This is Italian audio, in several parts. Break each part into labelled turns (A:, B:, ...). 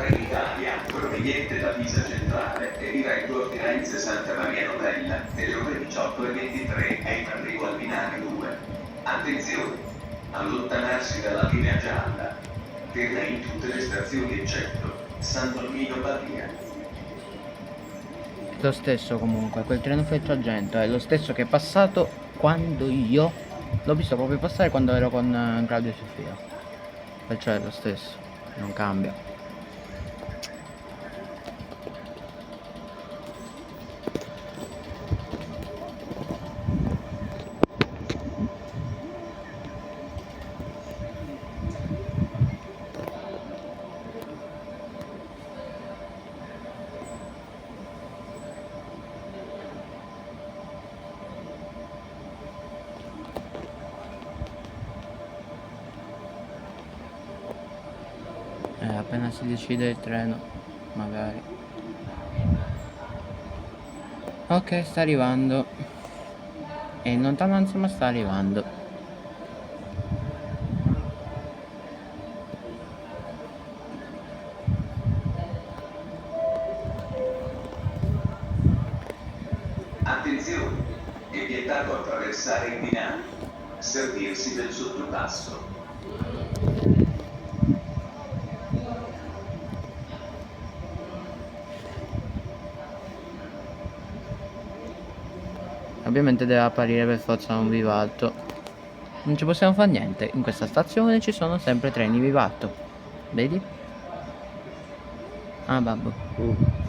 A: Trenitalia, proveniente da Pisa Centrale e diretto Firenze Santa Maria Novella, delle ore 18:23 è in arrivo al binario 2. Attenzione! Allontanarsi dalla linea gialla. Ferma in tutte le stazioni eccetto San Donnino Badia.
B: Lo stesso comunque, quel treno Feltro Argento è lo stesso che è passato quando io l'ho visto proprio passare quando ero con Claudio e Sofia. Perciò è lo stesso, non cambia. Appena si decide il treno, magari. Ok, sta arrivando. È in lontananza ma sta arrivando.
A: Attenzione! È vietato attraversare i binari. Servirsi del sottopasso.
B: Ovviamente deve apparire per forza un vivalto. Non ci possiamo fare niente. In questa stazione ci sono sempre treni vivalto. Vedi? Ah, babbo.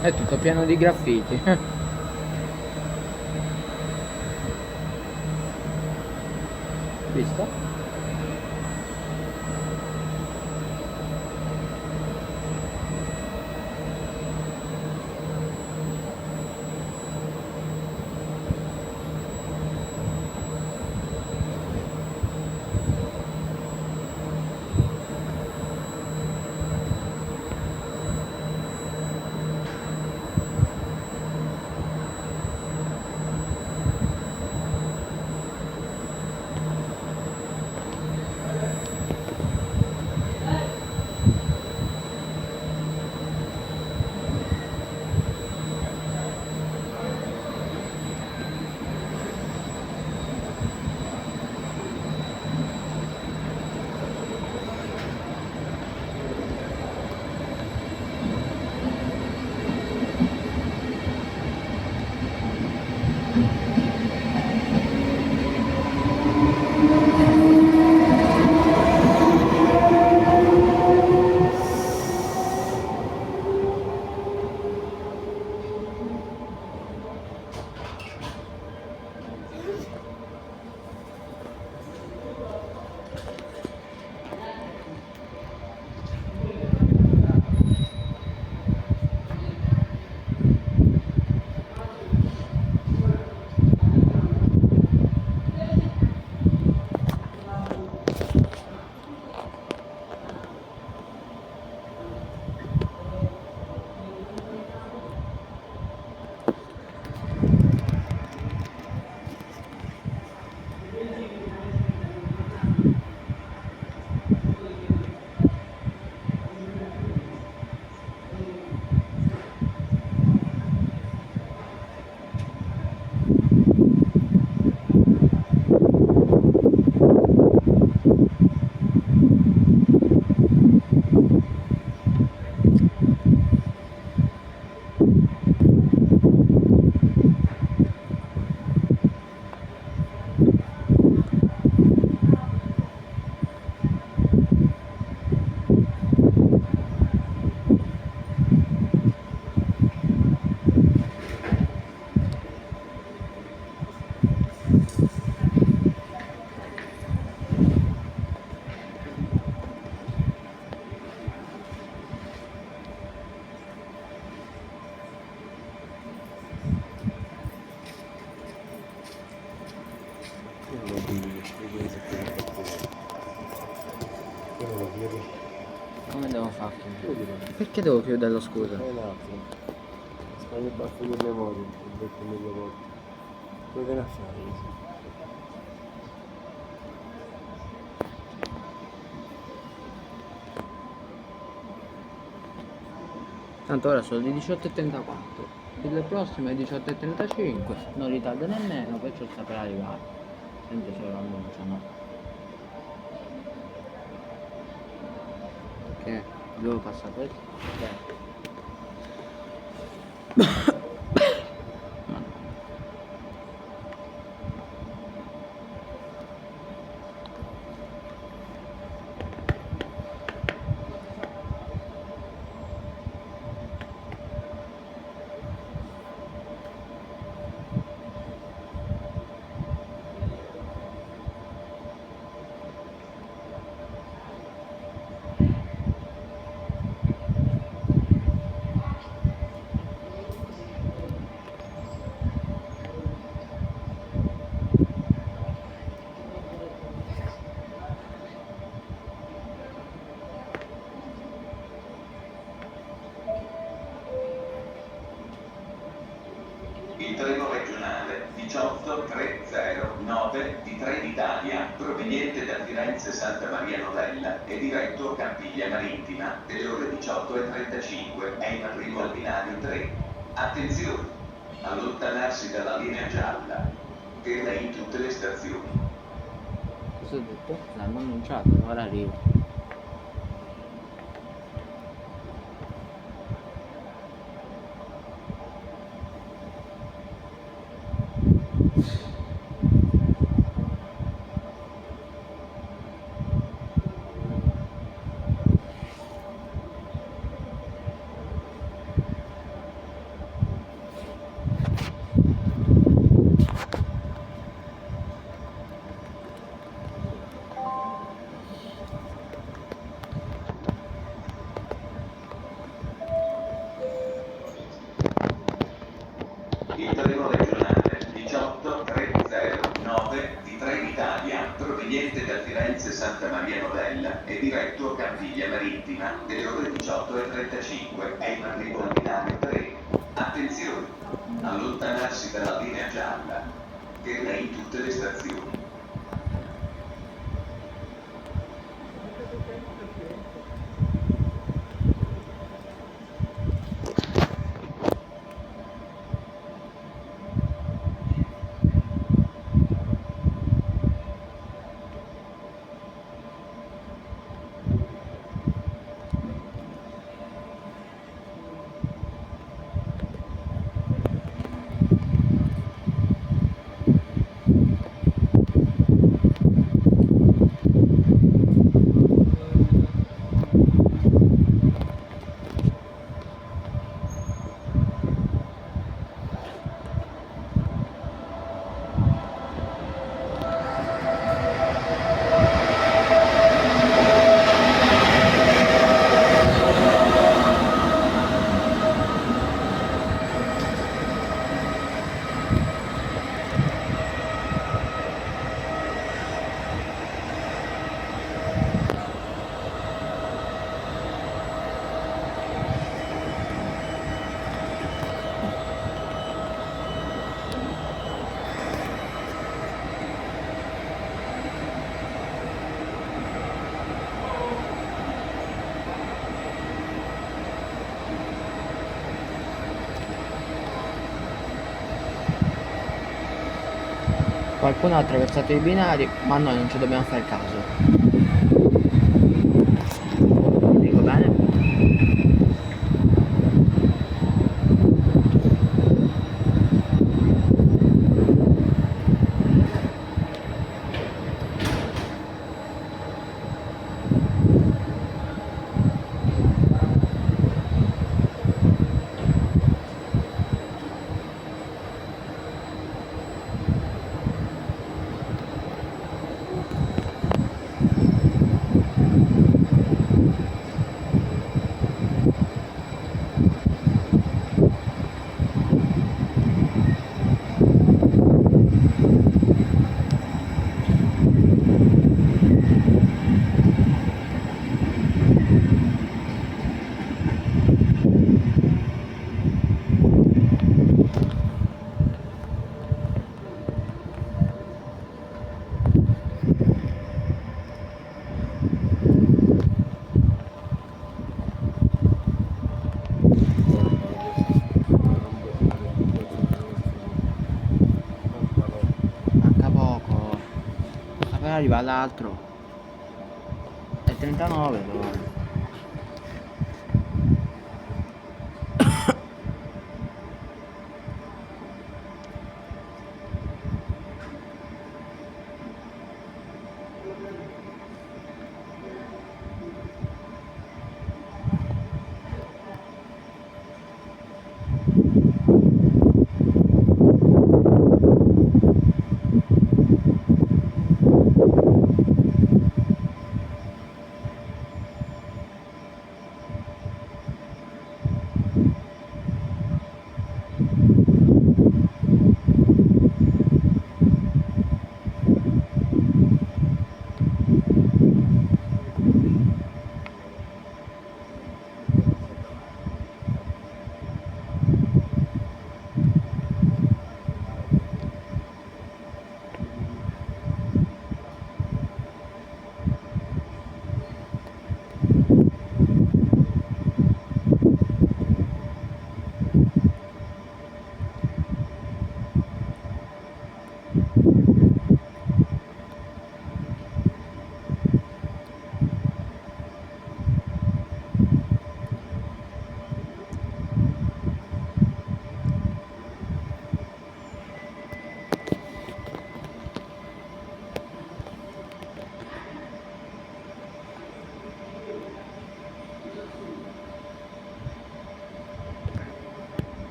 B: È tutto pieno di graffiti. Visto?
C: Che non lo chiedi?
B: Come devo fare?
C: Chiedilo.
B: Perché devo chiuderlo, scusa?
C: Fai un attimo. Spagni il baffo di memoria, ho detto mille volte. Come viene a fare così?
B: Tanto ora sono le 18:34. Il prossimo è 18:35. Non ritarda nemmeno, perciò sta per arrivare. Senti se lo annunciano. Che? Devo passare questo? Ok. Madonna.
A: Il treno regionale 18309 di Trenitalia, proveniente da Firenze Santa Maria Novella e diretto a Campiglia Marittima, delle ore 18:35, è in arrivo al binario 3. Attenzione! Allontanarsi dalla linea gialla. Ferma in tutte le stazioni.
B: Cosa ho detto? L'hanno annunciato, ora arrivo.
A: Il treno regionale 18309 di Trenitalia, proveniente da Firenze Santa Maria Novella e diretto a Campiglia Marittima, delle ore 18:35, è in arrivo al binario 3. Attenzione! Allontanarsi dalla linea gialla. Ferma in tutte le stazioni.
B: Qualcuno ha attraversato i binari, ma noi non ci dobbiamo fare caso. Dico bene? arriva l'altro. È 39 però.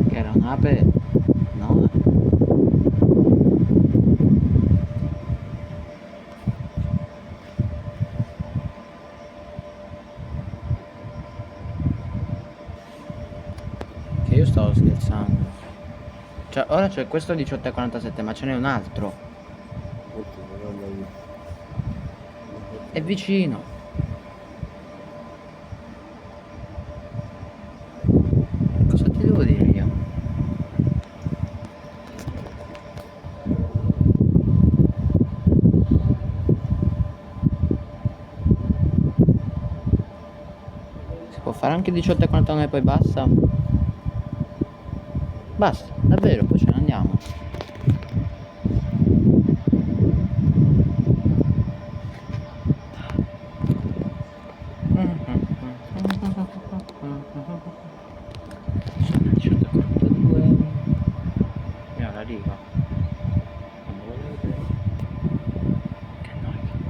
B: Che era un'ape. No. Che io stavo scherzando. Cioè, ora c'è questo 18,47, ma ce n'è un altro.
C: Oddio, mamma mia.
B: È vicino. Cosa ti devo dire io? Si può fare anche 18,49 e poi basta? Basta, davvero, poi ce ne andiamo. Sono 18,42. Mira la riga. Quando volete. Che noia.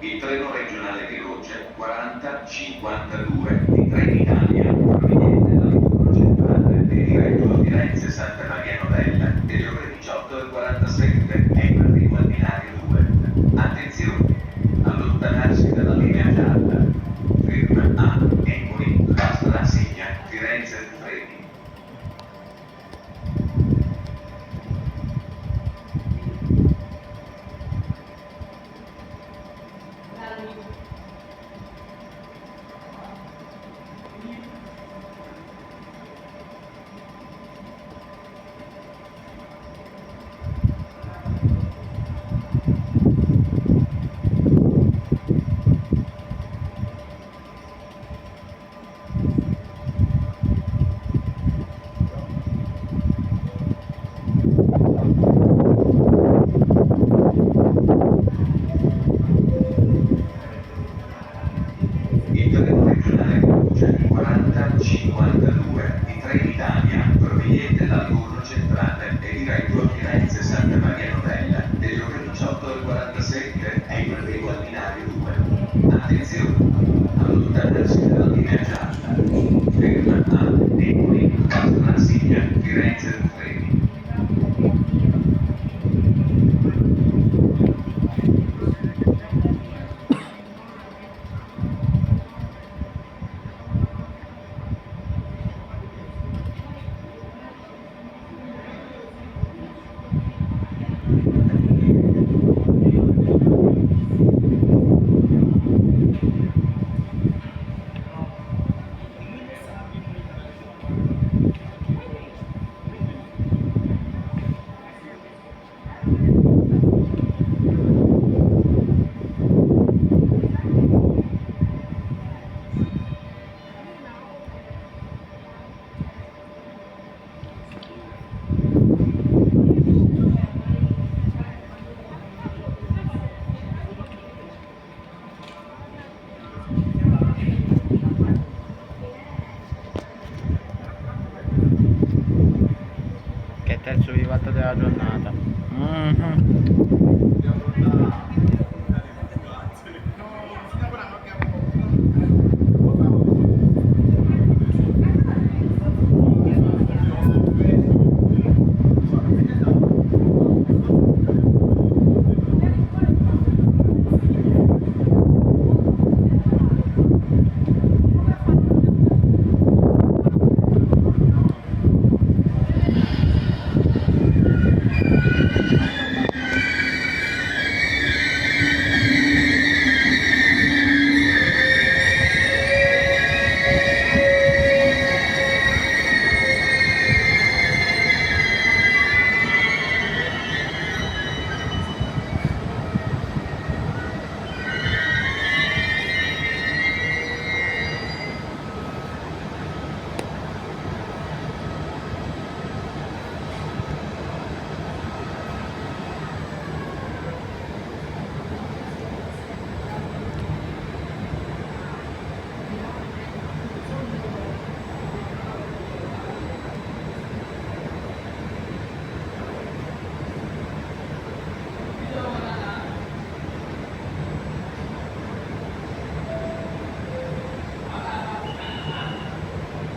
A: Il treno regionale veloce 4052 di Trenitalia, proveniente dal Curno Centrale e diretto a Firenze Santa Maria Novella, delle ore 18:47 è in arrivo al binario 2. Attenzione! Allontanarsi dalla linea gialla. Ferma a Empoli, basta la segna Firenze Treni. Il treno regionale veloce 4052 di Trenitalia, proveniente dal Curno Centrale e diretto a Firenze Santa Maria Novella, delle ore 18:47 è in arrivo al binario 2. Attenzione! Allontanarsi dalla linea gialla. Ferma a Empoli, basta la segna Firenze Treni.
B: Che terzo vivato della giornata. Mhm.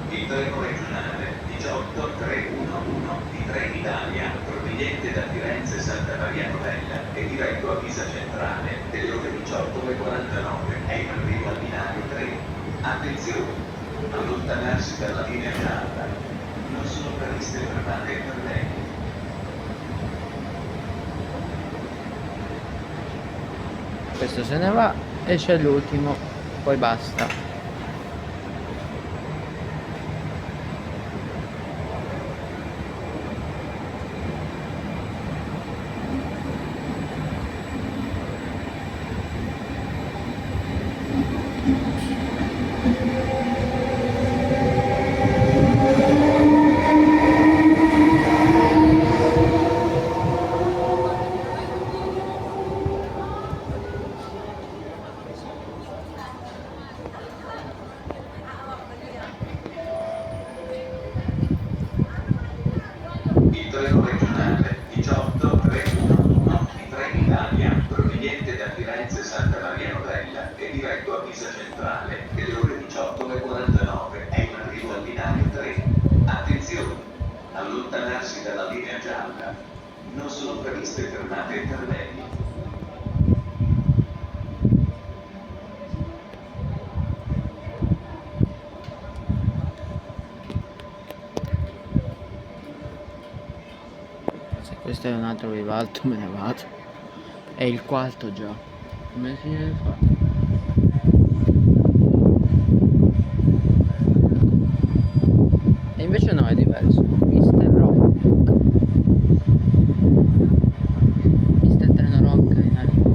A: Il treno regionale 18311 di Trenitalia, proveniente da Firenze Santa Maria Novella e diretto a Pisa Centrale, delle ore 18:49, è in arrivo al binario 3. Attenzione! Allontanarsi dalla linea gialla. Non sono previste fermate per lei.
B: Questo se ne va e c'è l'ultimo, poi basta.
A: Il treno regionale 18311 di Trenitalia, proveniente da Firenze Santa Maria Novella e diretto a Pisa Centrale, delle ore 18:49, è in arrivo al binario 3. Attenzione! Allontanarsi dalla linea gialla. Non sono previste fermate per lei.
B: Se questo è un altro vivalto me ne vado. È il quarto già. Come si deve fare? E invece no, è diverso. Mister Rock. Mister Treno Rock in arrivo.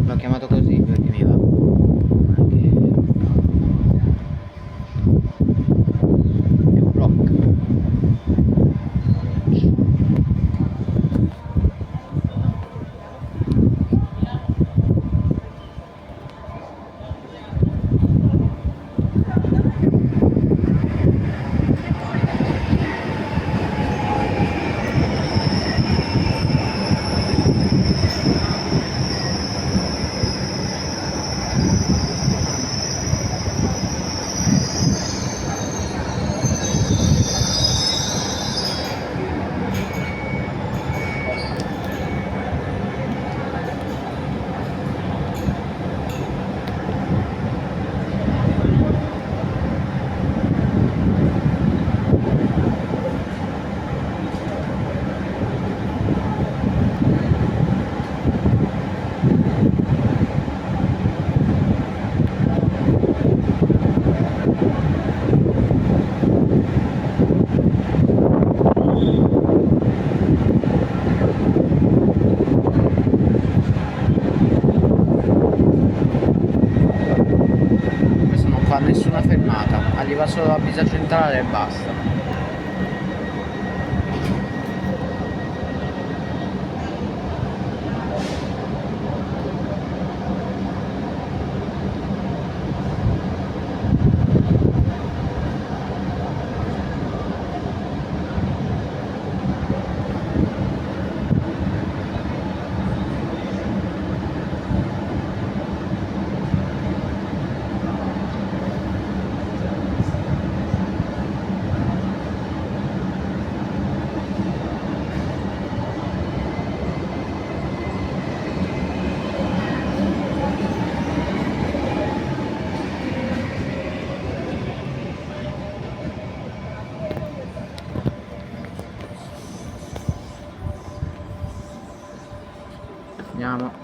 B: L'ho chiamato così perché mi va. Non è che... è un rock. Questo non fa nessuna fermata, arriva solo a Pisa Centrale e basta. Andiamo.